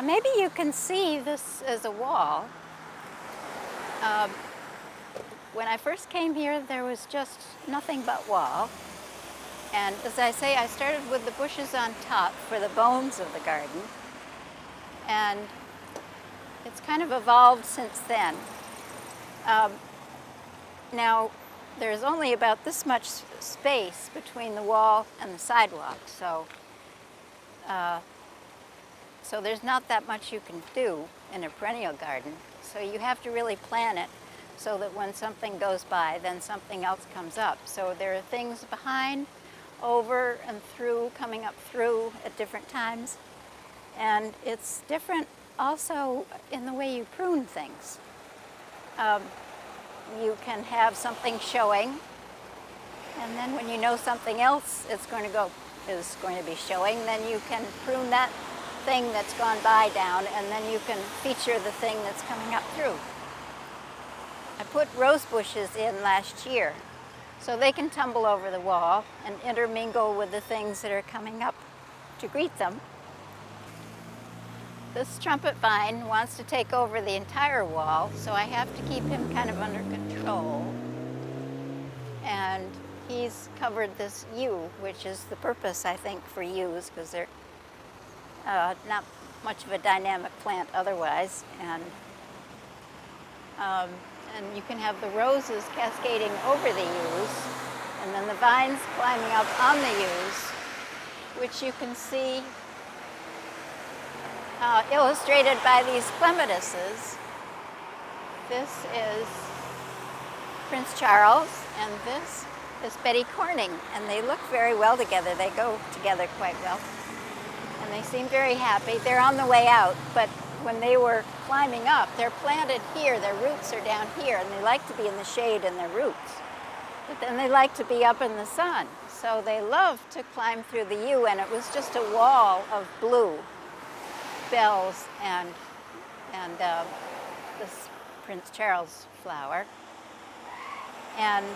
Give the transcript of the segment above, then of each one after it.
Now maybe you can see this as a wall. When I first came here, there was just nothing but wall. And as I say, I started with the bushes on top for the bones of the garden. And it's kind of evolved since then. Now, there's only about this much space between the wall and the sidewalk, so there's not that much you can do in a perennial garden. So you have to really plan it so that when something goes by, then something else comes up. So there are things behind, over, and through, coming up through at different times. And it's different also in the way you prune things. You can have something showing, and then when you know something else is going to be showing, then you can prune that thing that's gone by down, and then you can feature the thing that's coming up through. I put rose bushes in last year, so they can tumble over the wall and intermingle with the things that are coming up to greet them. This trumpet vine wants to take over the entire wall, so I have to keep him kind of under control. And he's covered this yew, which is the purpose, I think, for yews, because they're not much of a dynamic plant otherwise. And you can have the roses cascading over the yews, and then the vines climbing up on the yews, which you can see illustrated by these clematises. This is Prince Charles, and this is Betty Corning, and they look very well together. They go together quite well, and they seem very happy. They're on the way out, but when they were climbing up, they're planted here. Their roots are down here, and they like to be in the shade in their roots, but then they like to be up in the sun. So they love to climb through the yew, and it was just a wall of blue bells and this Prince Charles flower. And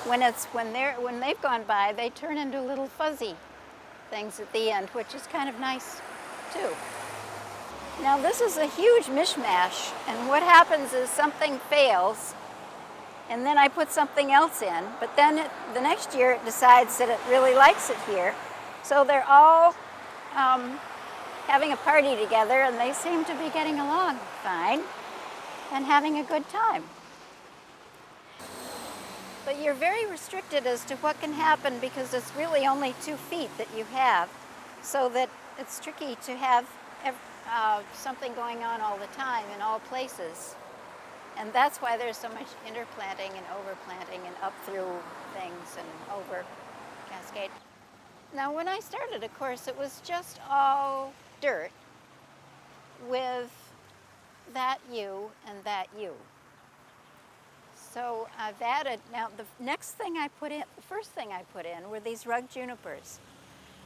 when they've gone by, they turn into little fuzzy things at the end, which is kind of nice too. Now this is a huge mishmash, and what happens is something fails, and then I put something else in, but then the next year it decides that it really likes it here. So they're all having a party together, and they seem to be getting along fine and having a good time. But you're very restricted as to what can happen because it's really only 2 feet that you have, so that it's tricky to have something going on all the time in all places. And that's why there's so much interplanting and overplanting and up through things and over cascade. Now when I started, of course, it was just all dirt with that yew and that yew. So I've added, now the first thing I put in were these rug junipers.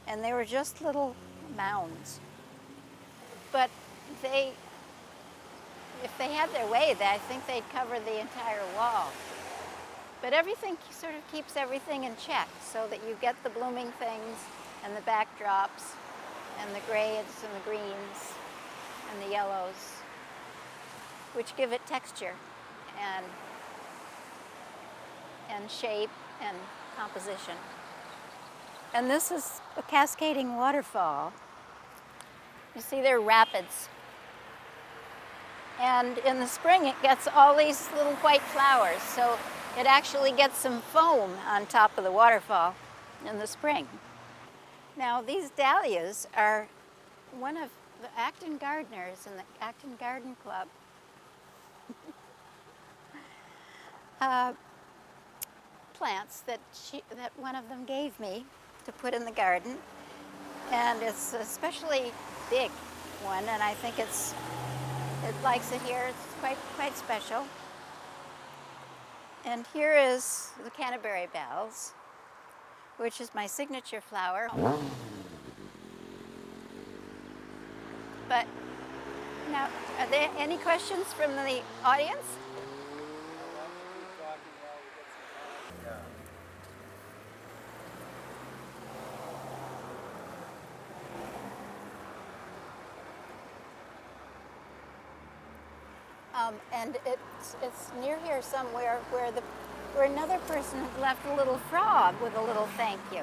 And they were just little mounds. But if they had their way, I think they'd cover the entire wall. But everything sort of keeps everything in check so that you get the blooming things and the backdrops and the grays and the greens and the yellows, which give it texture and shape and composition. And this is a cascading waterfall. You see, they're rapids. And in the spring, it gets all these little white flowers, so it actually gets some foam on top of the waterfall in the spring. Now, these dahlias are one of the Acton gardeners in the Acton Garden Club. Plants that one of them gave me to put in the garden. And it's a especially big one, and I think it likes it here. It's quite special. And here is the Canterbury bells, which is my signature flower. But now, are there any questions from the audience? And it's near here somewhere where another person had left a little frog with a little thank you.